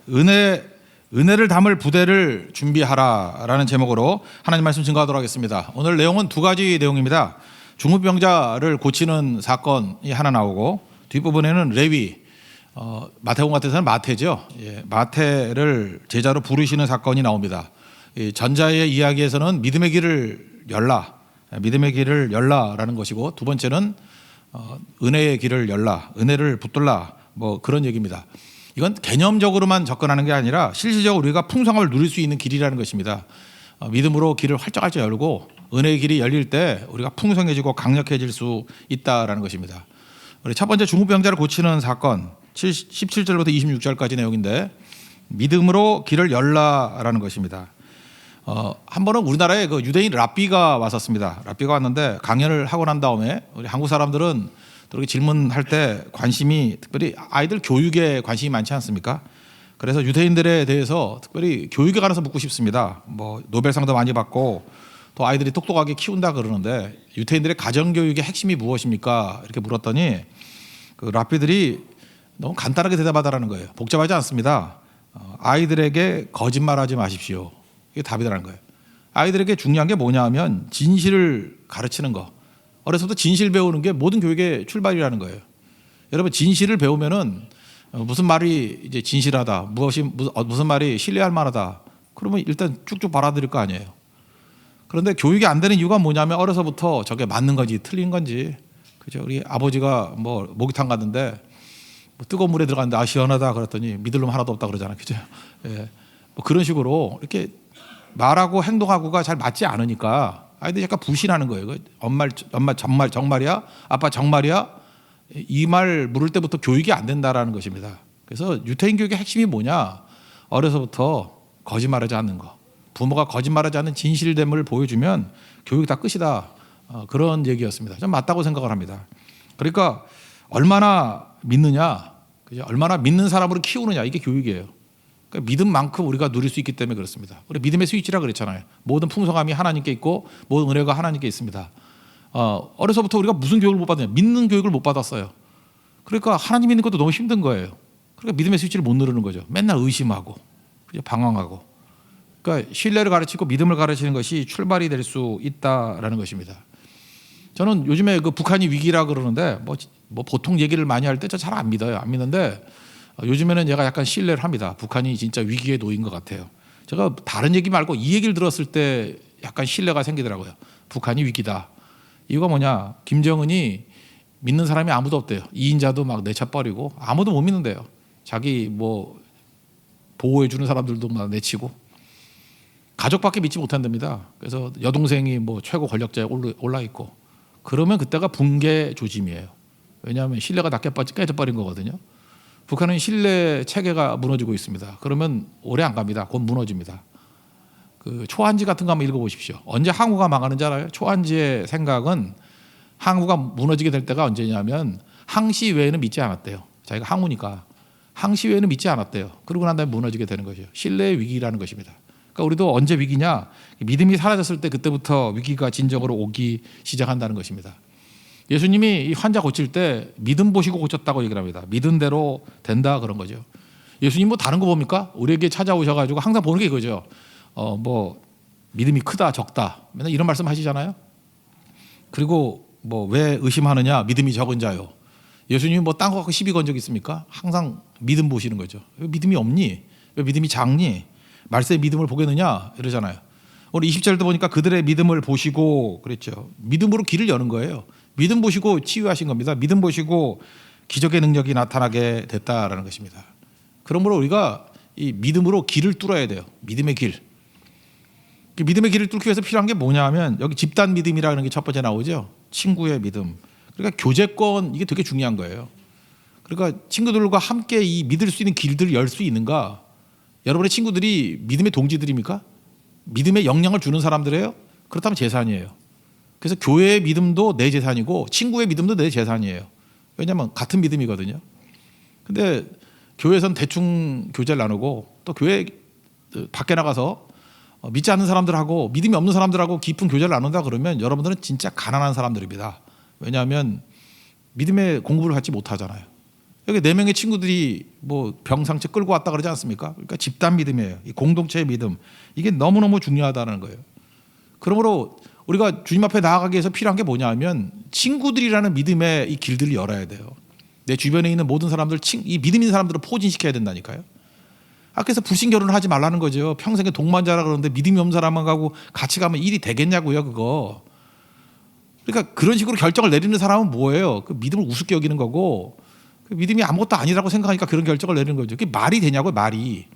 은혜를 담을 부대를 준비하라라는 제목으로 하나님 말씀 증거하도록 하겠습니다. 오늘 내용은 두 가지 내용입니다. 중풍병자를 고치는 사건이 하나 나오고 뒷부분에는 레위, 마태복음 같은 마태죠. 마태를 제자로 부르시는 사건이 나옵니다. 전자의 이야기에서는 믿음의 길을 열라라는 것이고, 두 번째는 은혜의 길을 열라, 은혜를 붙들라, 뭐 그런 얘기입니다. 이건 개념적으로만 접근하는 게 아니라 실질적으로 우리가 풍성함을 누릴 수 있는 길이라는 것입니다. 믿음으로 길을 활짝활짝 열고 은혜의 길이 열릴 때 우리가 풍성해지고 강력해질 수 있다라는 것입니다. 우리 첫 번째 중풍병자를 고치는 사건 17절부터 26절까지 내용인데, 믿음으로 길을 열라라는 것입니다. 한 번은 우리나라에 그 유대인 랍비가 왔었습니다. 랍비가 왔는데 강연을 하고 난 다음에 우리 한국 사람들은 또 이렇게 질문할 때 관심이, 특별히 아이들 교육에 관심이 많지 않습니까? 그래서 유대인들에 대해서 특별히 교육에 관해서 묻고 싶습니다. 뭐 노벨상도 많이 받고 또 아이들이 똑똑하게 키운다 그러는데, 유대인들의 가정교육의 핵심이 무엇입니까? 이렇게 물었더니 그 랍비들이 너무 간단하게 대답하더라는 거예요. 복잡하지 않습니다. 아이들에게 거짓말하지 마십시오. 이게 답이라는 거예요. 아이들에게 중요한 게 뭐냐 하면 진실을 가르치는 거. 어려서부터 진실 배우는 게 모든 교육의 출발이라는 거예요. 여러분, 진실을 배우면은 무슨 말이 이제 진실하다, 무슨 말이 신뢰할 만하다, 그러면 일단 쭉쭉 받아들일 거 아니에요. 그런데 교육이 안 되는 이유가 뭐냐면 어려서부터 저게 맞는 건지 틀린 건지, 그죠? 우리 아버지가 뭐 목욕탕 갔는데 뭐 뜨거운 물에 들어갔는데 시원하다 그랬더니 믿을 놈 하나도 없다 그러잖아요, 그죠? 뭐 그런 식으로 이렇게 말하고 행동하고가 잘 맞지 않으니까 아이들이 약간 불신하는 거예요. 엄마 정말이야? 아빠 정말이야? 이 말 물을 때부터 교육이 안 된다라는 것입니다. 그래서 유태인 교육의 핵심이 뭐냐? 어려서부터 거짓말하지 않는 거. 부모가 거짓말하지 않는 진실됨을 보여주면 교육이 다 끝이다. 그런 얘기였습니다. 좀 맞다고 생각을 합니다. 그러니까 얼마나 믿느냐, 그죠? 얼마나 믿는 사람으로 키우느냐, 이게 교육이에요. 그러니까 믿음만큼 우리가 누릴 수 있기 때문에 그렇습니다. 우리 믿음의 스위치라 그랬잖아요. 모든 풍성함이 하나님께 있고 모든 은혜가 하나님께 있습니다. 어려서부터 우리가 무슨 교육을 못 받느냐? 믿는 교육을 못 받았어요. 그러니까 하나님 믿는 것도 너무 힘든 거예요. 그러니까 믿음의 스위치를 못 누르는 거죠. 맨날 의심하고 방황하고. 그러니까 신뢰를 가르치고 믿음을 가르치는 것이 출발이 될 수 있다라는 것입니다. 저는 요즘에 그 북한이 위기라 그러는데 뭐 보통 얘기를 많이 할 때 저 잘 안 믿어요. 안 믿는데 요즘에는 제가 약간 신뢰를 합니다. 북한이 진짜 위기에 놓인 것 같아요. 제가 다른 얘기 말고 이 얘기를 들었을 때 약간 신뢰가 생기더라고요. 북한이 위기다. 이유가 뭐냐? 김정은이 믿는 사람이 아무도 없대요. 2인자도 막 내쳐버리고 아무도 못 믿는데요. 자기 뭐 보호해주는 사람들도 막 내치고 가족밖에 믿지 못한답니다. 그래서 여동생이 뭐 최고 권력자에 올라 있고, 그러면 그때가 붕괴 조짐이에요. 왜냐하면 신뢰가 다 깨져버린 거거든요. 북한은 신뢰 체계가 무너지고 있습니다. 그러면 오래 안 갑니다. 곧 무너집니다. 그 초한지 같은 거 한번 읽어보십시오. 언제 항우가 망하는지 알아요? 초한지의 생각은 항우가 무너지게 될 때가 언제냐면 항시 외에는 믿지 않았대요. 자기가 항우니까 항시 외에는 믿지 않았대요. 그러고 난 다음에 무너지게 되는 거죠. 신뢰의 위기라는 것입니다. 그러니까 우리도 언제 위기냐? 믿음이 사라졌을 때 그때부터 위기가 진정으로 오기 시작한다는 것입니다. 예수님이 이 환자 고칠 때 믿음 보시고 고쳤다고 얘기를 합니다. 믿은 대로 된다, 그런 거죠. 예수님 뭐 다른 거 봅니까? 우리에게 찾아오셔가지고 항상 보는 게 이거죠. 뭐 믿음이 크다 적다 맨날 이런 말씀 하시잖아요. 그리고 뭐 왜 의심하느냐? 믿음이 적은 자요. 예수님이 뭐 딴 거 갖고 시비 건 적 있습니까? 항상 믿음 보시는 거죠. 왜 믿음이 없니? 왜 믿음이 작니? 말세의 믿음을 보겠느냐? 이러잖아요. 오늘 20절도 보니까 그들의 믿음을 보시고 그랬죠. 믿음으로 길을 여는 거예요. 믿음 보시고 치유하신 겁니다. 믿음 보시고 기적의 능력이 나타나게 됐다라는 것입니다. 그러므로 우리가 이 믿음으로 길을 뚫어야 돼요. 믿음의 길. 믿음의 길을 뚫기 위해서 필요한 게 뭐냐 하면 여기 집단 믿음이라는 게 첫 번째 나오죠. 친구의 믿음. 그러니까 교제권, 이게 되게 중요한 거예요. 그러니까 친구들과 함께 이 믿을 수 있는 길들을 열 수 있는가? 여러분의 친구들이 믿음의 동지들입니까? 믿음의 영향을 주는 사람들이에요? 그렇다면 재산이에요. 그래서 교회의 믿음도 내 재산이고 친구의 믿음도 내 재산이에요. 왜냐하면 같은 믿음이거든요. 근데 교회에서는 대충 교제를 나누고 또 교회 밖에 나가서 믿지 않는 사람들하고 믿음이 없는 사람들하고 깊은 교제를 나눈다 그러면 여러분들은 진짜 가난한 사람들입니다. 왜냐하면 믿음의 공부를 하지 못하잖아요. 여기 4명의 친구들이 뭐 병상체 끌고 왔다 그러지 않습니까? 그러니까 집단 믿음이에요. 이 공동체의 믿음. 이게 너무너무 중요하다는 거예요. 그러므로 우리가 주님 앞에 나아가기 위해서 필요한 게 뭐냐면 친구들이라는 믿음의 이 길들을 열어야 돼요. 내 주변에 있는 모든 사람들, 이 믿음 있는 사람들을 포진시켜야 된다니까요. 그래서 불신 결혼을 하지 말라는 거죠. 평생에 동반자라 그러는데 믿음이 없는 사람하고 같이 가면 일이 되겠냐고요, 그거. 그러니까 그런 식으로 결정을 내리는 사람은 뭐예요? 그 믿음을 우습게 여기는 거고, 그 믿음이 아무것도 아니라고 생각하니까 그런 결정을 내리는 거죠. 그게 말이 되냐고요, 말이.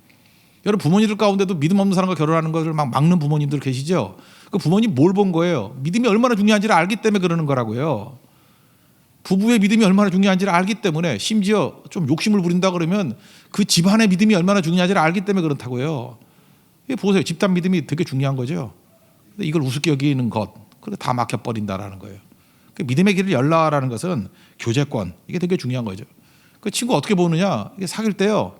여러분 부모님들 가운데도 믿음 없는 사람과 결혼하는 것을 막 막는 부모님들 계시죠? 그 부모님 뭘 본 거예요? 믿음이 얼마나 중요한지를 알기 때문에 그러는 거라고요. 부부의 믿음이 얼마나 중요한지를 알기 때문에, 심지어 좀 욕심을 부린다 그러면 그 집안의 믿음이 얼마나 중요한지를 알기 때문에 그렇다고요. 보세요. 집단 믿음이 되게 중요한 거죠. 근데 이걸 우습게 여기는 것, 그래 다 막혀버린다라는 거예요. 그 믿음의 길을 열라라는 것은 교제권, 이게 되게 중요한 거죠. 그 친구 어떻게 보느냐? 이게 사귈 때요.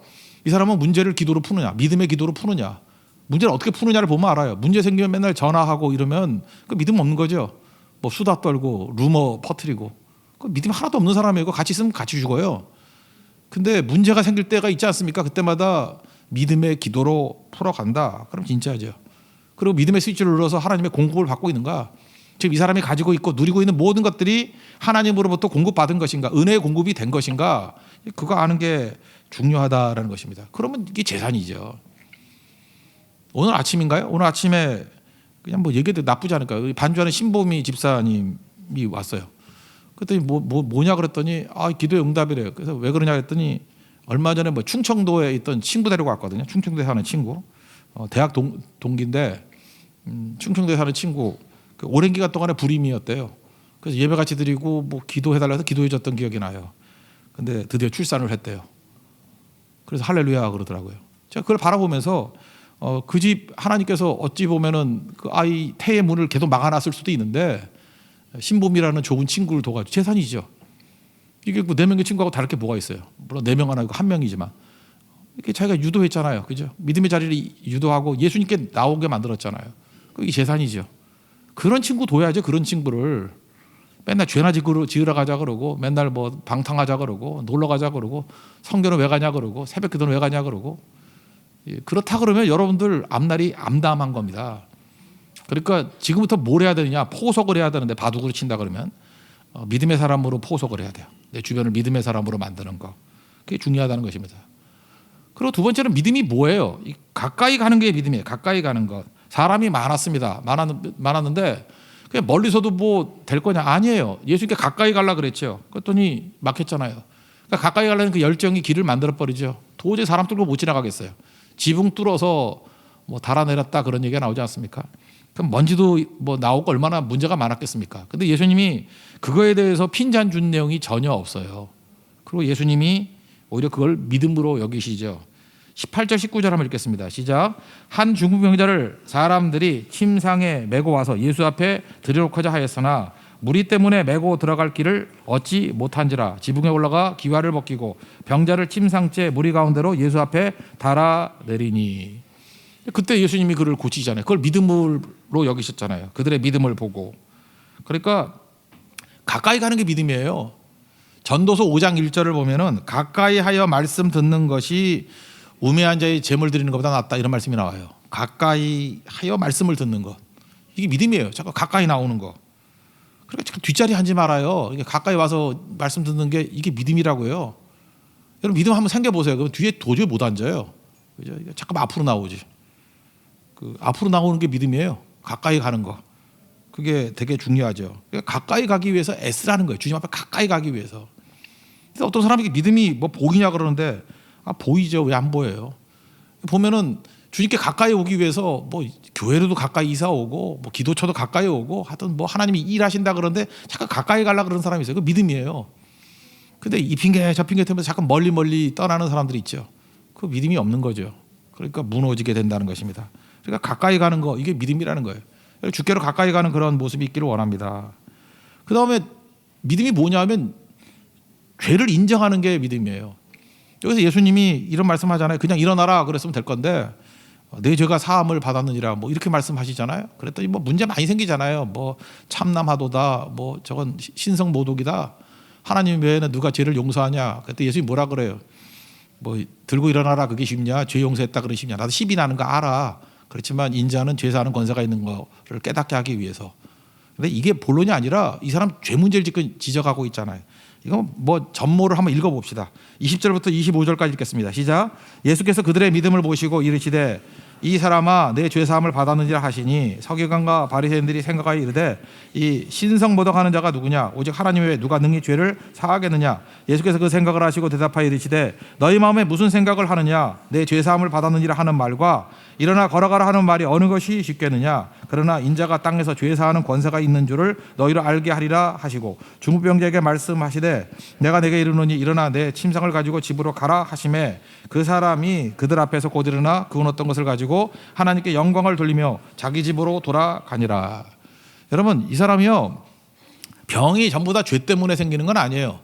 이 사람은 문제를 기도로 푸느냐, 믿음의 기도로 푸느냐, 문제를 어떻게 푸느냐를 보면 알아요. 문제 생기면 맨날 전화하고 이러면 그 믿음 없는 거죠. 뭐 수다 떨고 루머 퍼뜨리고, 그 믿음 하나도 없는 사람이고 같이 있으면 같이 죽어요. 근데 문제가 생길 때가 있지 않습니까? 그때마다 믿음의 기도로 풀어간다. 그럼 진짜죠. 그리고 믿음의 스위치를 눌러서 하나님의 공급을 받고 있는가? 지금 이 사람이 가지고 있고 누리고 있는 모든 것들이 하나님으로부터 공급받은 것인가? 은혜의 공급이 된 것인가? 그거 아는 게 중요하다라는 것입니다. 그러면 이게 재산이죠. 오늘 아침인가요? 오늘 아침에 그냥 뭐 얘기해도 나쁘지 않을까요? 반주하는 신보미 집사님이 왔어요. 그랬더니 뭐냐 그랬더니 기도의 응답이래요. 그래서 왜 그러냐 그랬더니 얼마 전에 뭐 충청도에 있던 친구 데리고 왔거든요. 충청도에 사는 친구, 대학 동기인데 충청도에 사는 친구, 그 오랜 기간 동안에 불임이었대요. 그래서 예배 같이 드리고 뭐 기도해달라 해서 기도해줬던 기억이 나요. 근데 드디어 출산을 했대요. 그래서 할렐루야 그러더라고요. 제가 그걸 바라보면서 그 집 하나님께서 어찌 보면은 그 아이 태의 문을 계속 막아놨을 수도 있는데, 신봄이라는 좋은 친구를 둬가지고 재산이죠. 이게 뭐 4명의 친구하고 다를 게 뭐가 있어요. 물론 4명 안 하고 1명이지만 이게 자기가 유도했잖아요. 그죠? 믿음의 자리를 유도하고 예수님께 나오게 만들었잖아요. 그게 재산이죠. 그런 친구 둬야죠. 그런 친구를. 맨날 죄나 지으러 가자 그러고, 맨날 뭐 방탕하자 그러고, 놀러 가자 그러고, 성교는 왜 가냐 그러고, 새벽 기도는 왜 가냐 그러고. 그렇다 그러면 여러분들 앞날이 암담한 겁니다. 그러니까 지금부터 뭘 해야 되느냐? 포석을 해야 되는데, 바둑으로 친다 그러면 믿음의 사람으로 포석을 해야 돼요. 내 주변을 믿음의 사람으로 만드는 거, 그게 중요하다는 것입니다. 그리고 두 번째는 믿음이 뭐예요? 가까이 가는 게 믿음이에요. 가까이 가는 것. 사람이 많았습니다. 많았는데 그냥 멀리서도 뭐 될 거냐? 아니에요. 예수님께 가까이 가려고 그랬죠. 그랬더니 막혔잖아요. 그러니까 가까이 가려는 그 열정이 길을 만들어 버리죠. 도저히 사람 뚫고 못 지나가겠어요. 지붕 뚫어서 뭐 달아내렸다 그런 얘기가 나오지 않습니까? 그럼 먼지도 뭐 나오고 얼마나 문제가 많았겠습니까? 근데 예수님이 그거에 대해서 핀잔 준 내용이 전혀 없어요. 그리고 예수님이 오히려 그걸 믿음으로 여기시죠. 18절 19절 한번 읽겠습니다. 시작. 한 중풍병자를 사람들이 침상에 메고 와서 예수 앞에 들여놓고자 하였으나 무리 때문에 메고 들어갈 길을 얻지 못한지라 지붕에 올라가 기와를 벗기고 병자를 침상째 무리 가운데로 예수 앞에 달아내리니. 그때 예수님이 그를 고치잖아요. 그걸 믿음으로 여기셨잖아요. 그들의 믿음을 보고. 그러니까 가까이 가는 게 믿음이에요. 전도서 5장 1절을 보면은 가까이 하여 말씀 듣는 것이 우매한 자의 재물 드리는 것보다 낫다, 이런 말씀이 나와요. 가까이 하여 말씀을 듣는 것, 이게 믿음이에요. 자꾸 가까이 나오는 거. 그러니까 뒷자리 앉지 말아요. 이게 가까이 와서 말씀 듣는 게 이게 믿음이라고요. 여러분 믿음 한번 생겨보세요. 그럼 뒤에 도저히 못 앉아요. 그죠? 잠깐 앞으로 나오지. 그 앞으로 나오는 게 믿음이에요. 가까이 가는 거. 그게 되게 중요하죠. 그러니까 가까이 가기 위해서 애쓰라는 거예요. 주님 앞에 가까이 가기 위해서. 그래서 어떤 사람이 믿음이 뭐 보이냐 그러는데, 보이죠. 왜 안 보여요? 보면은 주님께 가까이 오기 위해서 뭐 교회로도 가까이 이사 오고, 뭐 기도처도 가까이 오고, 하여튼 뭐 하나님이 일하신다 그러는데 잠깐 가까이 가려고 그러는 사람이 있어요. 그 믿음이에요. 근데 이 핑계 저 핑계 때문에 잠깐 멀리 떠나는 사람들이 있죠. 그 믿음이 없는 거죠. 그러니까 무너지게 된다는 것입니다. 그러니까 가까이 가는 거, 이게 믿음이라는 거예요. 주께로 가까이 가는 그런 모습이 있기를 원합니다. 그 다음에 믿음이 뭐냐면 죄를 인정하는 게 믿음이에요. 여기서 예수님이 이런 말씀하잖아요. 그냥 일어나라 그랬으면 될 건데 내 죄가 사함을 받았느니라 뭐 이렇게 말씀하시잖아요. 그랬더니 뭐 문제 많이 생기잖아요. 뭐 참남하도다, 뭐 저건 신성모독이다, 하나님 외에는 누가 죄를 용서하냐? 그때 예수님이 뭐라 그래요? 뭐 들고 일어나라 그게 쉽냐? 죄 용서했다 그러기 쉽냐? 나도 십이 나는 거 알아. 그렇지만 인자는 죄 사하는 권세가 있는 거를 깨닫게 하기 위해서. 근데 이게 본론이 아니라 이 사람 죄 문제를 지금 지적하고 있잖아요. 이거 뭐 전모를 한번 읽어봅시다. 20절부터 25절까지 읽겠습니다. 시작. 예수께서 그들의 믿음을 보시고 이르시되 이 사람아 내 죄사함을 받았느니라 하시니 서기관과 바리새인들이 생각하여 이르되 이 신성모독하는 자가 누구냐 오직 하나님 외에 누가 능히 죄를 사하겠느냐. 예수께서 그 생각을 하시고 대답하여 이르시되 너희 마음에 무슨 생각을 하느냐. 내 죄사함을 받았느니라 하는 말과 일어나 걸어가라 하는 말이 어느 것이 쉽겠느냐. 그러나 인자가 땅에서 죄사하는 권세가 있는 줄을 너희로 알게 하리라 하시고 중풍병자에게 말씀하시되 내가 내게 이르노니 일어나 내 침상을 가지고 집으로 가라 하시매 그 사람이 그들 앞에서 곧 일어나 그 어떤 것을 가지고 하나님께 영광을 돌리며 자기 집으로 돌아가니라. 여러분 이 사람이요 병이 전부 다 죄 때문에 생기는 건 아니에요.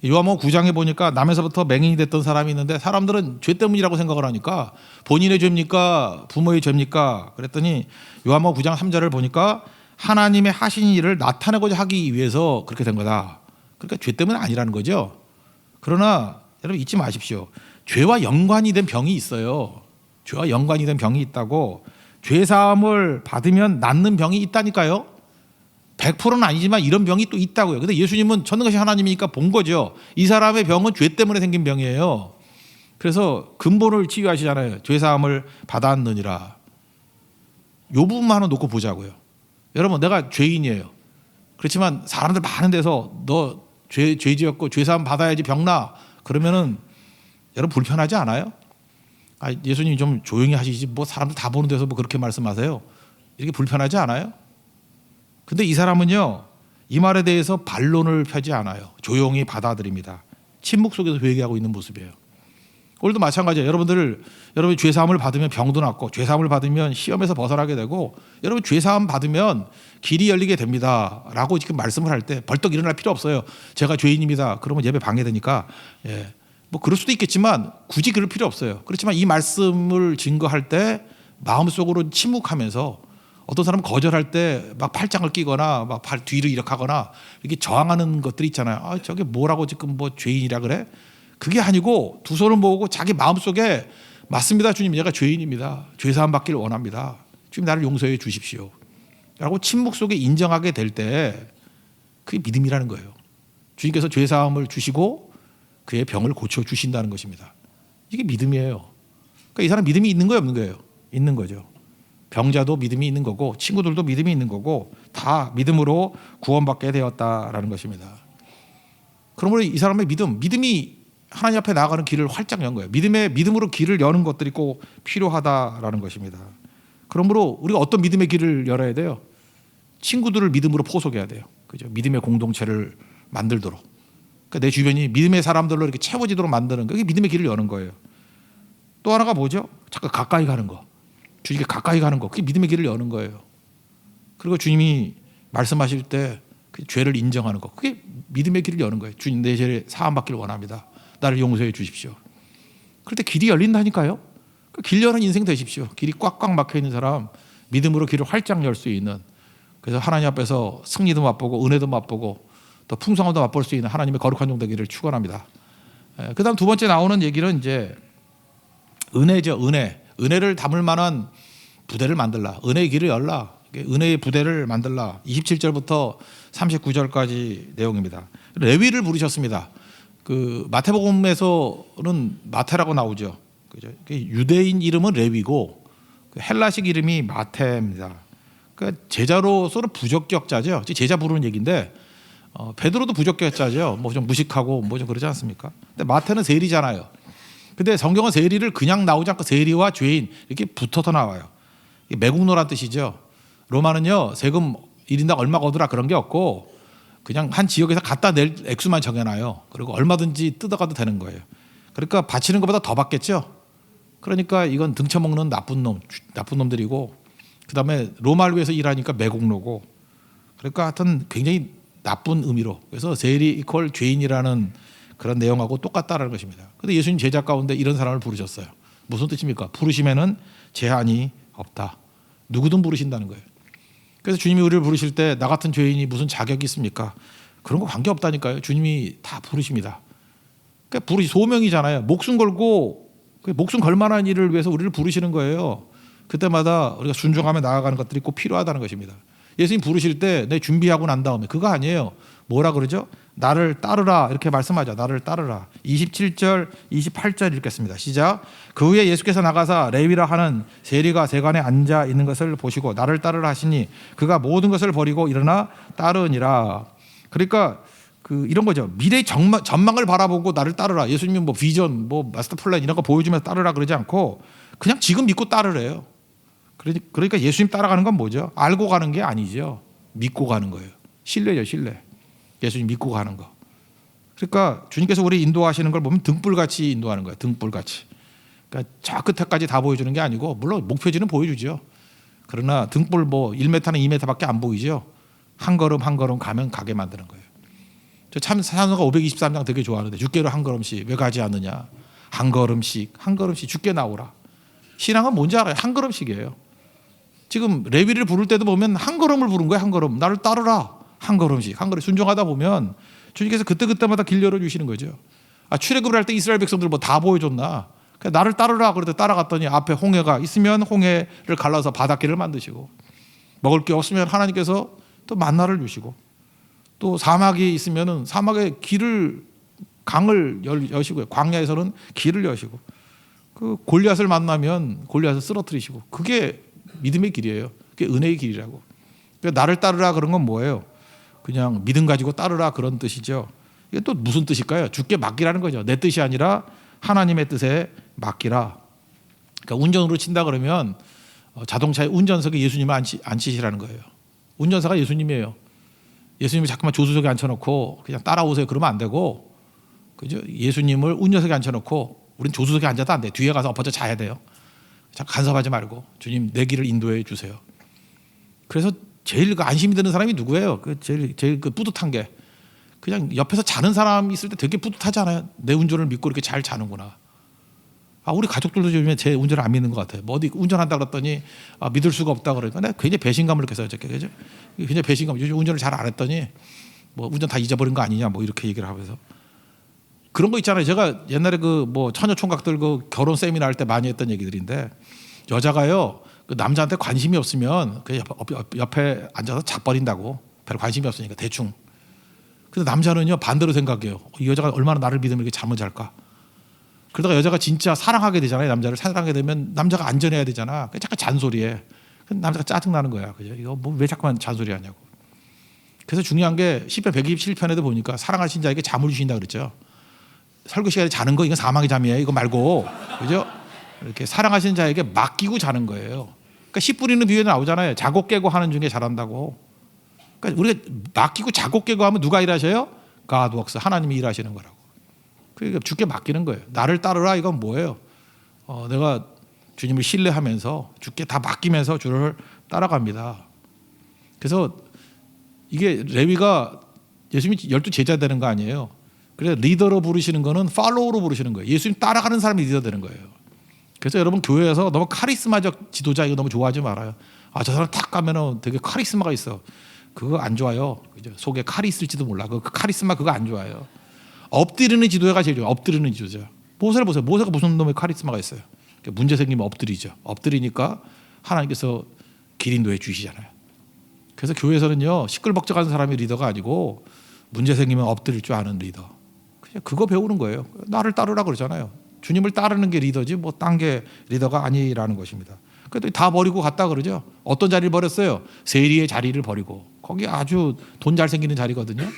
요한복음 9장에 보니까 남에서부터 맹인이 됐던 사람이 있는데 사람들은 죄 때문이라고 생각을 하니까 본인의 죄입니까 부모의 죄입니까 그랬더니 요한복음 9장 3절을 보니까 하나님의 하신 일을 나타내고자 하기 위해서 그렇게 된 거다. 그러니까 죄 때문은 아니라는 거죠. 그러나 여러분 잊지 마십시오. 죄와 연관이 된 병이 있어요. 죄와 연관이 된 병이 있다고. 죄사함을 받으면 낫는 병이 있다니까요. 100%는 아니지만 이런 병이 또 있다고요. 근데 예수님은 전능하신 하나님이니까 본 거죠. 이 사람의 병은 죄 때문에 생긴 병이에요. 그래서 근본을 치유하시잖아요. 죄사함을 받았느니라. 요 부분만 놓고 보자고요. 여러분 내가 죄인이에요. 그렇지만 사람들 많은 데서 너 죄 지었고 죄사함 받아야지 병나 그러면은 여러분 불편하지 않아요? 아, 예수님 좀 조용히 하시지 뭐 사람들 다 보는 데서 뭐 그렇게 말씀하세요? 이렇게 불편하지 않아요? 근데 이 사람은요 이 말에 대해서 반론을 펴지 않아요. 조용히 받아들입니다. 침묵 속에서 회개하고 있는 모습이에요. 오늘도 마찬가지예요. 여러분 죄사함을 받으면 병도 낫고 죄사함을 받으면 시험에서 벗어나게 되고 여러분 죄사함 받으면 길이 열리게 됩니다 라고 지금 말씀을 할 때 벌떡 일어날 필요 없어요. 제가 죄인입니다. 그러면 예배 방해되니까 뭐 그럴 수도 있겠지만 굳이 그럴 필요 없어요. 그렇지만 이 말씀을 증거할 때 마음속으로 침묵하면서 어떤 사람은 거절할 때 막 팔짱을 끼거나 막 발 뒤로 이렇게 하거나 이렇게 저항하는 것들이 있잖아요. 아, 저게 뭐라고 지금 뭐 죄인이라 그래? 그게 아니고 두 손을 모으고 자기 마음속에 맞습니다. 주님 제가 죄인입니다. 죄사함 받기를 원합니다. 주님 나를 용서해 주십시오. 라고 침묵 속에 인정하게 될 때 그게 믿음이라는 거예요. 주님께서 죄사함을 주시고 그의 병을 고쳐주신다는 것입니다. 이게 믿음이에요. 그러니까 이 사람 믿음이 있는 거예요 없는 거예요? 있는 거죠. 병자도 믿음이 있는 거고 친구들도 믿음이 있는 거고 다 믿음으로 구원받게 되었다라는 것입니다. 그러므로 이 사람의 믿음이 하나님 앞에 나아가는 길을 활짝 연 거예요. 믿음으로 길을 여는 것들이 꼭 필요하다라는 것입니다. 그러므로 우리가 어떤 믿음의 길을 열어야 돼요? 친구들을 믿음으로 포석해야 돼요. 그죠? 믿음의 공동체를 만들도록. 그러니까 내 주변이 믿음의 사람들로 이렇게 채워지도록 만드는 거. 이게 믿음의 길을 여는 거예요. 또 하나가 뭐죠? 잠깐 가까이 가는 거. 주님께 가까이 가는 거. 그게 믿음의 길을 여는 거예요. 그리고 주님이 말씀하실 때 그 죄를 인정하는 거. 그게 믿음의 길을 여는 거예요. 주님 내 죄를 사함 받기를 원합니다. 나를 용서해 주십시오. 그럴 때 길이 열린다니까요. 길 여는 인생 되십시오. 길이 꽉꽉 막혀 있는 사람 믿음으로 길을 활짝 열 수 있는 그래서 하나님 앞에서 승리도 맛보고 은혜도 맛보고 또 풍성함도 맛볼 수 있는 하나님의 거룩한 종 되기를 축원합니다. 그다음 두 번째 나오는 얘기는 이제 은혜죠. 은혜를 담을 만한 부대를 만들라. 은혜의 길을 열라. 은혜의 부대를 만들라. 27절부터 39절까지 내용입니다. 레위를 부르셨습니다. 그 마태복음에서는 마태라고 나오죠. 그죠? 유대인 이름은 레위고 헬라식 이름이 마태입니다. 그러니까 제자로서는 부적격자죠. 제자 부르는 얘기인데 베드로도 부적격자죠. 뭐 좀 무식하고 뭐 좀 그러지 않습니까? 근데 마태는 세리잖아요. 근데 성경은 세리를 그냥 나오지 않고 세리와 죄인 이렇게 붙어서 나와요. 매국노란 뜻이죠. 로마는요 세금 1인당 얼마 거두라 그런 게 없고 그냥 한 지역에서 갖다 낼 액수만 정해놔요. 그리고 얼마든지 뜯어가도 되는 거예요. 그러니까 바치는 것보다 더 받겠죠. 그러니까 이건 등쳐먹는 나쁜 놈들이고 그다음에 로마를 위해서 일하니까 매국노고 그러니까 하여튼 굉장히 나쁜 의미로 그래서 세리 이퀄 죄인이라는 그런 내용하고 똑같다라는 것입니다. 그런데 예수님 제자 가운데 이런 사람을 부르셨어요. 무슨 뜻입니까? 부르시면은 제한이 없다. 누구든 부르신다는 거예요. 그래서 주님이 우리를 부르실 때 나 같은 죄인이 무슨 자격이 있습니까? 그런 거 관계 없다니까요. 주님이 다 부르십니다. 그러니까 소명이잖아요. 목숨 걸고 목숨 걸 만한 일을 위해서 우리를 부르시는 거예요. 그때마다 우리가 순종하며 나아가는 것들이 꼭 필요하다는 것입니다. 예수님 부르실 때 내 준비하고 난 다음에 그거 아니에요. 뭐라 그러죠? 나를 따르라 이렇게 말씀하죠. 나를 따르라. 27절 28절 읽겠습니다. 시작. 그 후에 예수께서 나가사 레위라 하는 세리가 세관에 앉아 있는 것을 보시고 나를 따르라 하시니 그가 모든 것을 버리고 일어나 따르니라. 그러니까 이런 거죠. 미래의 전망을 바라보고 나를 따르라. 예수님이 뭐 비전, 뭐 마스터 플랜 이런 거 보여주면서 따르라 그러지 않고 그냥 지금 믿고 따르래요. 그러니까 예수님 따라가는 건 뭐죠? 알고 가는 게 아니죠. 믿고 가는 거예요. 신뢰죠, 신뢰. 예수님 믿고 가는 거. 그러니까 주님께서 우리 인도하시는 걸 보면 등불같이 인도하는 거예요. 등불같이. 그러니까 저 끝에까지 다 보여주는 게 아니고 물론 목표지는 보여주죠. 그러나 등불 뭐 1m는 2m밖에 안 보이죠. 한 걸음 한 걸음 가면 가게 만드는 거예요. 저 참 찬송가 523장 되게 좋아하는데 주께로 한 걸음씩 왜 가지 않느냐. 한 걸음씩 주께 나오라. 신앙은 뭔지 알아요? 한 걸음씩이에요. 지금 레위를 부를 때도 보면 한 걸음을 부른 거예요. 한 걸음. 나를 따르라. 한 걸음씩. 한 걸음 순종하다 보면 주님께서 그때마다 길 열어주시는 거죠. 출애굽을 할 때 이스라엘 백성들 뭐 다 보여줬나. 나를 따르라 그래도 따라갔더니 앞에 홍해가 있으면 홍해를 갈라서 바닷길을 만드시고 먹을 게 없으면 하나님께서 또 만나를 주시고 또 사막이 있으면은 사막에 강을 여시고요. 광야에서는 길을 여시고 골리앗을 만나면 골리앗을 쓰러뜨리시고 그게 믿음의 길이에요. 그게 은혜의 길이라고. 그러니까 나를 따르라 그런 건 뭐예요? 그냥 믿음 가지고 따르라 그런 뜻이죠. 이게 또 무슨 뜻일까요? 주께 맡기라는 거죠. 내 뜻이 아니라 하나님의 뜻에 맡기라. 그러니까 운전으로 친다 그러면 자동차의 운전석에 예수님을 앉히시라는 거예요. 운전사가 예수님이에요. 예수님을 자꾸만 조수석에 앉혀놓고 그냥 따라오세요 그러면 안 되고, 그죠? 예수님을 운전석에 앉혀놓고 우린 조수석에 앉아도 안 돼. 뒤에 가서 엎어져 자야 돼요. 자꾸 간섭하지 말고 주님 내 길을 인도해 주세요. 그래서 제일 안심이 되는 사람이 누구예요? 제일 뿌듯한 게 그냥 옆에서 자는 사람이 있을 때 되게 뿌듯하잖아요. 내 운전을 믿고 이렇게 잘 자는구나. 우리 가족들도 요즘에 제 운전을 안 믿는 것 같아요. 뭐 어디 운전한다 그랬더니 믿을 수가 없다 그러니까 내가 굉장히 배신감을 느껴서 그죠? 굉장히 배신감. 요즘 운전을 잘 안 했더니 뭐 운전 다 잊어버린 거 아니냐 뭐 이렇게 얘기를 하면서 그런 거 있잖아요. 제가 옛날에 뭐 처녀 총각들 결혼 세미나 할 때 많이 했던 얘기들인데 여자가요 남자한테 관심이 없으면 그냥 옆에 앉아서 작버린다고. 별로 관심이 없으니까 대충. 근데 남자는요 반대로 생각해요. 이 여자가 얼마나 나를 믿으면 이렇게 잠을 잘까. 그러다가 여자가 진짜 사랑하게 되잖아요. 남자를 사랑하게 되면 남자가 안전해야 되잖아. 잠깐 잔소리해. 남자가 짜증나는 거야. 그죠? 이거 뭐 왜 자꾸만 잔소리하냐고. 그래서 중요한 게 시편 127편에도 보니까 사랑하신 자에게 잠을 주신다 그랬죠. 설교 시간에 자는 거 이건 사망의 잠이에요. 이거 말고. 그죠? 이렇게 사랑하신 자에게 맡기고 자는 거예요. 그러니까 씨 뿌리는 비유에 나오잖아요. 자고 깨고 하는 중에 잘한다고. 그러니까 우리가 맡기고 자고 깨고 하면 누가 일하셔요? God works. 하나님이 일하시는 거라고. 그러니까 주께 맡기는 거예요. 나를 따르라 이건 뭐예요? 내가 주님을 신뢰하면서 주께 다 맡기면서 주를 따라갑니다. 그래서 이게 레위가 예수님이 12 제자 되는 거 아니에요. 그래서 리더로 부르시는 거는 팔로우로 부르시는 거예요. 예수님 따라가는 사람이 리더 되는 거예요. 그래서 여러분 교회에서 너무 카리스마적 지도자 이거 너무 좋아하지 말아요. 저 사람 탁 가면은 되게 카리스마가 있어. 그거 안 좋아요. 그죠? 속에 칼이 있을지도 몰라. 그 카리스마 그거 안 좋아요. 엎드리는 지도자가 제일 좋아요. 엎드리는 지도자. 모세를 보세요. 모세가 무슨 놈의 카리스마가 있어요. 문제 생기면 엎드리죠. 엎드리니까 하나님께서 길 인도해 주시잖아요. 그래서 교회에서는요 시끌벅적한 사람이 리더가 아니고 문제 생기면 엎드릴 줄 아는 리더. 그냥 그거 배우는 거예요. 나를 따르라 그러잖아요. 주님을 따르는 게 리더지 뭐 딴 게 리더가 아니라는 것입니다. 그래도 다 버리고 갔다 그러죠. 어떤 자리를 버렸어요? 세리의 자리를 버리고. 거기 아주 돈 잘 생기는 자리거든요.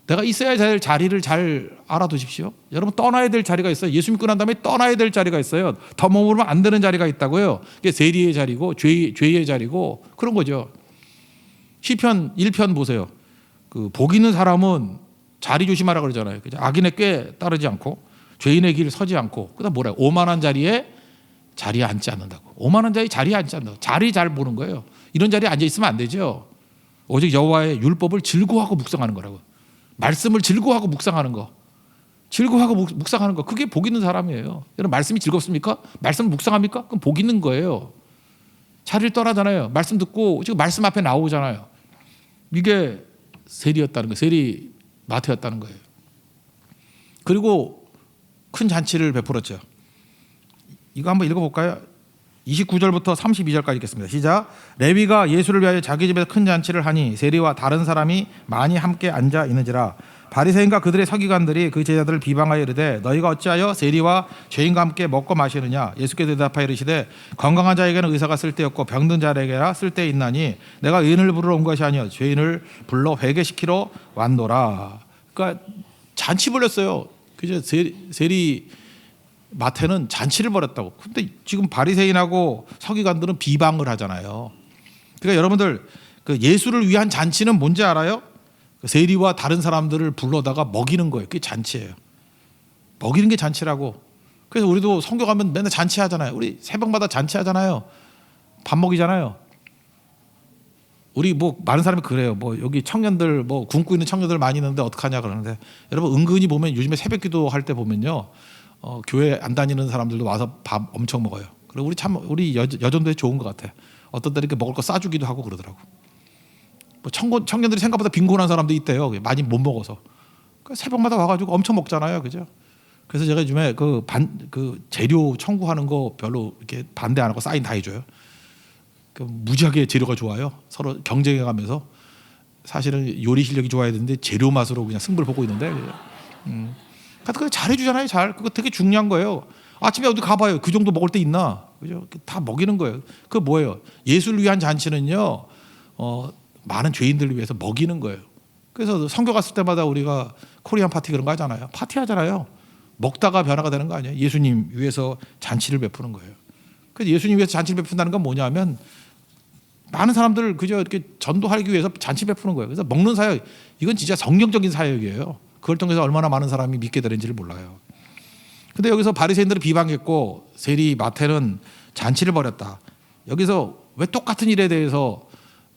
내가 있어야 될 자리를 잘 알아두십시오. 여러분 떠나야 될 자리가 있어요. 예수 믿고 난 다음에 떠나야 될 자리가 있어요. 더 머무르면 안 되는 자리가 있다고요. 그게 세리의 자리고 죄의 자리고 그런 거죠. 시편 1편 보세요. 복 있는 사람은 자리 조심하라 그러잖아요. 악인의 꾀 따르지 않고 죄인의 길 서지 않고 그다음 뭐래요? 오만한 자리에 앉지 않는다고. 오만한 자리에 앉지 않는다고. 자리 잘 보는 거예요. 이런 자리에 앉아 있으면 안 되죠. 오직 여호와의 율법을 즐거워하고 묵상하는 거라고. 말씀을 즐거워하고 묵상하는 거. 즐거워하고 묵상하는 거. 그게 복 있는 사람이에요. 여러분 말씀이 즐겁습니까? 말씀을 묵상합니까? 그럼 복 있는 거예요. 자리를 떠나잖아요. 말씀 듣고 지금 말씀 앞에 나오잖아요. 이게 세리였다는 거예요. 세리 마태였다는 거예요. 그리고 큰 잔치를 베풀었죠. 이거 한번 읽어볼까요? 29절부터 32절까지 읽겠습니다. 시작. 레위가 예수를 위하여 자기 집에서 큰 잔치를 하니 세리와 다른 사람이 많이 함께 앉아 있는지라. 바리새인과 그들의 서기관들이 그 제자들을 비방하여 이르되 너희가 어찌하여 세리와 죄인과 함께 먹고 마시느냐. 예수께서 대답하여 이르시되 건강한 자에게는 의사가 쓸데없고 병든 자에게라 쓸데있나니 내가 의인을 부르러 온 것이 아니요 죄인을 불러 회개시키러 왔노라. 그러니까 잔치 벌였어요. 그죠? 세리 마태는 잔치를 벌였다고. 근데 지금 바리새인하고 서기관들은 비방을 하잖아요. 그러니까 여러분들 그 예수를 위한 잔치는 뭔지 알아요? 세리와 다른 사람들을 불러다가 먹이는 거예요. 그게 잔치예요. 먹이는 게 잔치라고. 그래서 우리도 성교 가면 맨날 잔치하잖아요. 우리 새벽마다 잔치하잖아요. 밥 먹이잖아요. 우리 뭐 많은 사람이 그래요. 뭐 여기 청년들 뭐 굶고 있는 청년들 많이 있는데 어떡하냐 그러는데 여러분 은근히 보면 요즘에 새벽기도 할 때 보면요. 교회 안 다니는 사람들도 와서 밥 엄청 먹어요. 그리고 우리 여전도에 좋은 것 같아. 어떤 때는 이렇게 먹을 거 싸주기도 하고 그러더라고. 뭐 청년들이 생각보다 빈곤한 사람도 있대요. 많이 못 먹어서. 그러니까 새벽마다 와가지고 엄청 먹잖아요, 그죠? 그래서 제가 요즘에 그 재료 청구하는 거 별로 이렇게 반대 안 하고 사인 다 해줘요. 그 무지하게 재료가 좋아요. 서로 경쟁해가면서 사실은 요리 실력이 좋아야 되는데 재료 맛으로 그냥 승부를 보고 있는데. 그거 잘해주잖아요. 그거 되게 중요한 거예요. 아침에 어디 가봐요. 그 정도 먹을 때 있나? 그죠? 다 먹이는 거예요. 그 뭐예요? 예수를 위한 잔치는요. 많은 죄인들을 위해서 먹이는 거예요. 그래서 성교 갔을 때마다 우리가 코리안 파티 그런 거 하잖아요. 파티하잖아요. 먹다가 변화가 되는 거 아니에요? 예수님 위해서 잔치를 베푸는 거예요. 그래서 예수님 위해서 잔치를 베푼다는 건 뭐냐면 많은 사람들을 그저 이렇게 전도하기 위해서 잔치 베푸는 거예요. 그래서 먹는 사역 이건 진짜 성경적인 사역이에요. 그걸 통해서 얼마나 많은 사람이 믿게 되는지를 몰라요. 근데 여기서 바리새인들을 비방했고 세리 마태는 잔치를 벌였다. 여기서 왜 똑같은 일에 대해서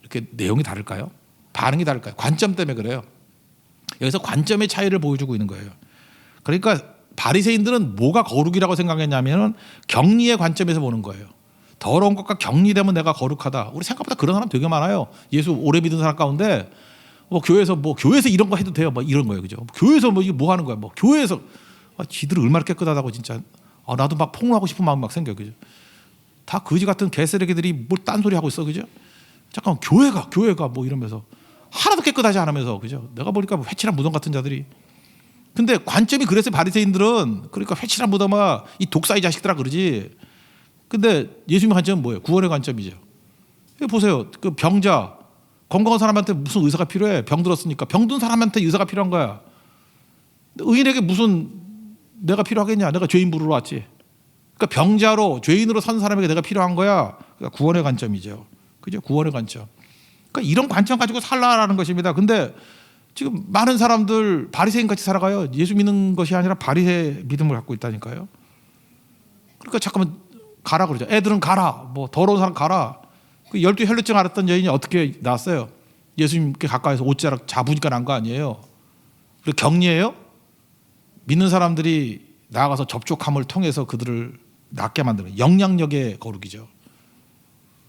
이렇게 내용이 다를까요? 반응이 다를까요? 관점 때문에 그래요. 여기서 관점의 차이를 보여주고 있는 거예요. 그러니까 바리새인들은 뭐가 거룩이라고 생각했냐면 경리의 관점에서 보는 거예요. 더러운 것과 격리되면 내가 거룩하다. 우리 생각보다 그런 사람 되게 많아요. 예수 오래 믿은 사람 가운데 교회에서 이런 거 해도 돼요. 이런 거예요, 그죠? 교회에서 이게 뭐 하는 거야? 교회에서 지들은 얼마나 깨끗하다고 진짜. 나도 막 폭로하고 싶은 마음 막 생겨, 그죠? 다 거지 같은 개쓰레기들이 뭘 딴소리 하고 있어, 그죠? 잠깐 교회가 뭐 이러면서 하나도 깨끗하지 않으면서, 그죠? 내가 보니까 회칠한 무덤 같은 자들이. 근데 관점이 그래서 바리새인들은 그러니까 회칠한 무덤아 이 독사의 자식들아 그러지. 근데 예수님의 관점은 뭐예요? 구원의 관점이죠. 보세요, 그 병자. 건강한 사람한테 무슨 의사가 필요해? 병 들었으니까. 병든 사람한테 의사가 필요한 거야. 의인에게 무슨 내가 필요하겠냐? 내가 죄인 부르러 왔지. 그러니까 병자로 죄인으로 선 사람에게 내가 필요한 거야. 그러니까 구원의 관점이죠. 그죠? 구원의 관점. 그러니까 이런 관점 가지고 살라라는 것입니다. 근데 지금 많은 사람들 바리새인 같이 살아가요. 예수 믿는 것이 아니라 바리새 믿음을 갖고 있다니까요. 그러니까 잠깐만 가라 그러죠. 애들은 가라. 뭐 더러운 사람 가라. 그 12 혈루증 앓았던 여인이 어떻게 나왔어요? 예수님께 가까이서 옷자락 잡으니까 난 거 아니에요. 그리고 격리예요? 믿는 사람들이 나아가서 접촉함을 통해서 그들을 낫게 만드는 영향력의 거룩이죠.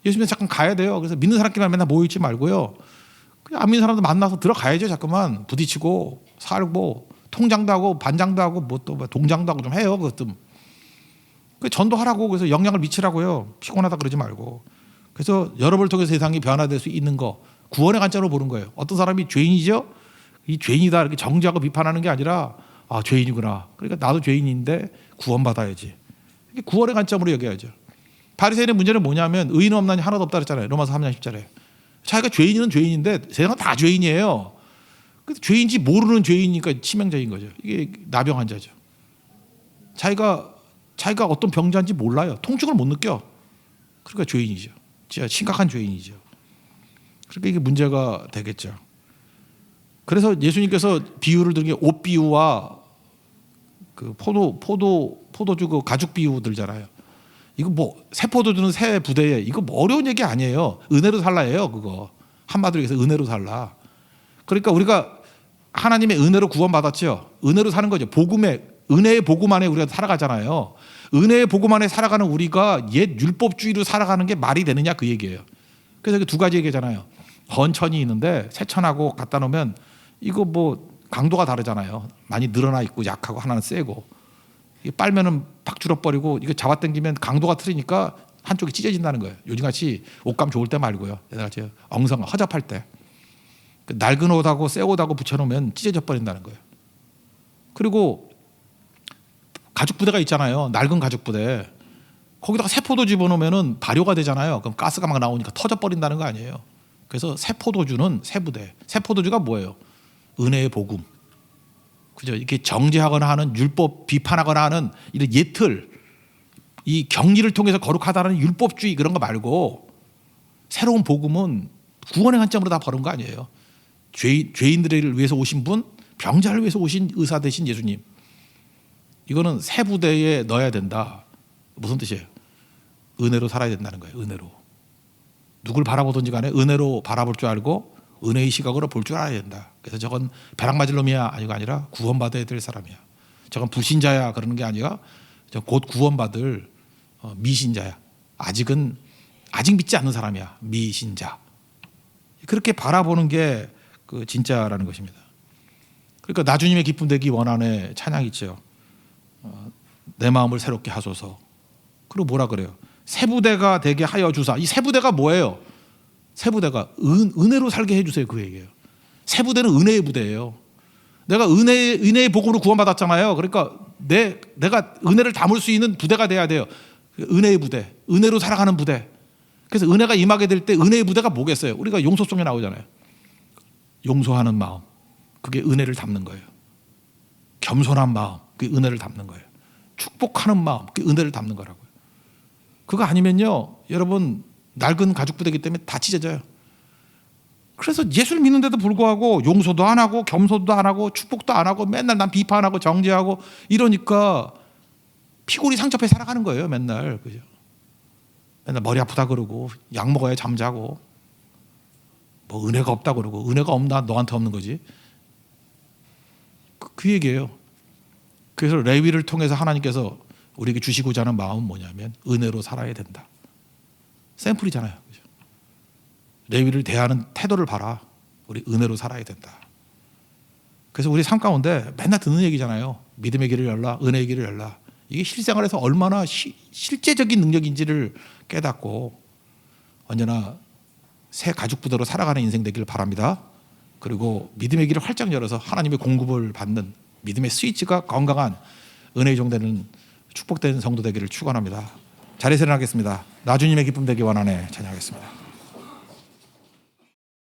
예수님 잠깐 가야 돼요. 그래서 믿는 사람끼리만 맨날 모여있지 말고요. 그냥 안 믿는 사람들 만나서 들어가야죠. 자꾸만 부딪히고 살고 통장도 하고 반장도 하고 뭐 또 동장도 하고 좀 해요. 그것도 그 전도하라고. 그래서 영향을 미치라고요. 피곤하다 그러지 말고. 그래서 여러분을 통해서 세상이 변화될 수 있는 거 구원의 관점으로 보는 거예요. 어떤 사람이 죄인이죠? 이 죄인이다 이렇게 정죄하고 비판하는 게 아니라 죄인이구나. 그러니까 나도 죄인인데 구원받아야지. 이게 구원의 관점으로 여겨야죠. 바리새인의 문제는 뭐냐면 의인 없나니 하나도 없다 그랬잖아요. 로마서 3장 10절에. 자기가 죄인은 죄인인데 세상은 다 죄인이에요. 근데 죄인지 모르는 죄인이니까 치명적인 거죠. 이게 나병 환자죠. 자기가 어떤 병자인지 몰라요. 통증을 못 느껴. 그러니까 죄인이죠. 진짜 심각한 죄인이죠. 그러니까 이게 문제가 되겠죠. 그래서 예수님께서 비유를 드린 게 옷 비유와 그 포도주 그 가죽 비유 들잖아요. 이거 뭐 새 포도주는 새 부대에 이거 뭐 어려운 얘기 아니에요. 은혜로 살라예요. 그거 한마디로 해서 은혜로 살라. 그러니까 우리가 하나님의 은혜로 구원받았죠. 은혜로 사는 거죠. 은혜의 복음 안에 우리가 살아가잖아요. 은혜의 복음 안에 살아가는 우리가 옛 율법주의로 살아가는 게 말이 되느냐 그 얘기예요. 그래서 두 가지 얘기잖아요. 헌천이 있는데 새천하고 갖다 놓으면 이거 뭐 강도가 다르잖아요. 많이 늘어나 있고 약하고 하나는 세고, 이게 빨면은 팍 줄어버리고 이거 잡아당기면 강도가 틀리니까 한쪽이 찢어진다는 거예요. 요즘같이 옷감 좋을 때 말고요. 옛날같이 엉성 허접할 때 낡은 옷하고 새 옷하고 붙여놓으면 찢어져 버린다는 거예요. 그리고 가죽 부대가 있잖아요. 낡은 가죽 부대. 거기다가 세포도 집어넣으면 발효가 되잖아요. 그럼 가스가 막 나오니까 터져 버린다는 거 아니에요. 그래서 세포도주는 세부대. 세포도주가 뭐예요? 은혜의 복음. 그죠? 이렇게 정죄하거나 하는 율법 비판하거나 하는 이런 예틀, 이 경리를 통해서 거룩하다는 율법주의 그런 거 말고 새로운 복음은 구원의 관점으로 다 버는 거 아니에요. 죄인들을 위해서 오신 분, 병자를 위해서 오신 의사 되신 예수님. 이거는 새 부대에 넣어야 된다. 무슨 뜻이에요? 은혜로 살아야 된다는 거예요. 은혜로. 누굴 바라보든지 간에 은혜로 바라볼 줄 알고 은혜의 시각으로 볼 줄 알아야 된다. 그래서 저건 벼락 맞을 놈이야 아니라 구원받아야 될 사람이야. 저건 불신자야 그러는 게 아니라 곧 구원받을 미신자야. 아직 믿지 않는 사람이야. 미신자. 그렇게 바라보는 게 그 진짜라는 것입니다. 그러니까 나 주님의 기쁨 되기 원하네 찬양이 있죠. 내 마음을 새롭게 하소서. 그리고 뭐라 그래요? 새 부대가 되게 하여 주사. 이 새 부대가 뭐예요? 새 부대가 은혜로 살게 해주세요. 그 얘기예요. 새 부대는 은혜의 부대예요. 내가 은혜의 복음으로 구원받았잖아요. 그러니까 내가 은혜를 담을 수 있는 부대가 돼야 돼요. 은혜의 부대, 은혜로 살아가는 부대. 그래서 은혜가 임하게 될 때 은혜의 부대가 뭐겠어요? 우리가 용서송에 나오잖아요. 용서하는 마음, 그게 은혜를 담는 거예요. 겸손한 마음, 그게 은혜를 담는 거예요. 축복하는 마음, 그게 은혜를 담는 거라고요. 그거 아니면요, 여러분 낡은 가죽 부대이기 때문에 다 찢어져요. 그래서 예수를 믿는데도 불구하고 용서도 안 하고 겸손도 안 하고 축복도 안 하고 맨날 난 비판하고 정죄하고 이러니까 피골이 상처에 살아가는 거예요. 맨날. 그죠? 맨날 머리 아프다 그러고 약 먹어야 잠자고 뭐 은혜가 없다 그러고 은혜가 없나 너한테 없는 거지. 그 얘기예요. 그래서 레위를 통해서 하나님께서 우리에게 주시고자 하는 마음은 뭐냐면 은혜로 살아야 된다. 샘플이잖아요. 그죠? 레위를 대하는 태도를 봐라. 우리 은혜로 살아야 된다. 그래서 우리 삶 가운데 맨날 듣는 얘기잖아요. 믿음의 길을 열라, 은혜의 길을 열라. 이게 실생활에서 얼마나 실제적인 능력인지를 깨닫고 언제나 새 가죽 부대로 살아가는 인생 되기를 바랍니다. 그리고 믿음의 길을 활짝 열어서 하나님의 공급을 받는 믿음의 스위치가 건강한 은혜의 종되는 축복된 성도 되기를 축원합니다. 자리에서 일어나겠습니다. 나 주님의 기쁨 되기 원하네 찬양하겠습니다.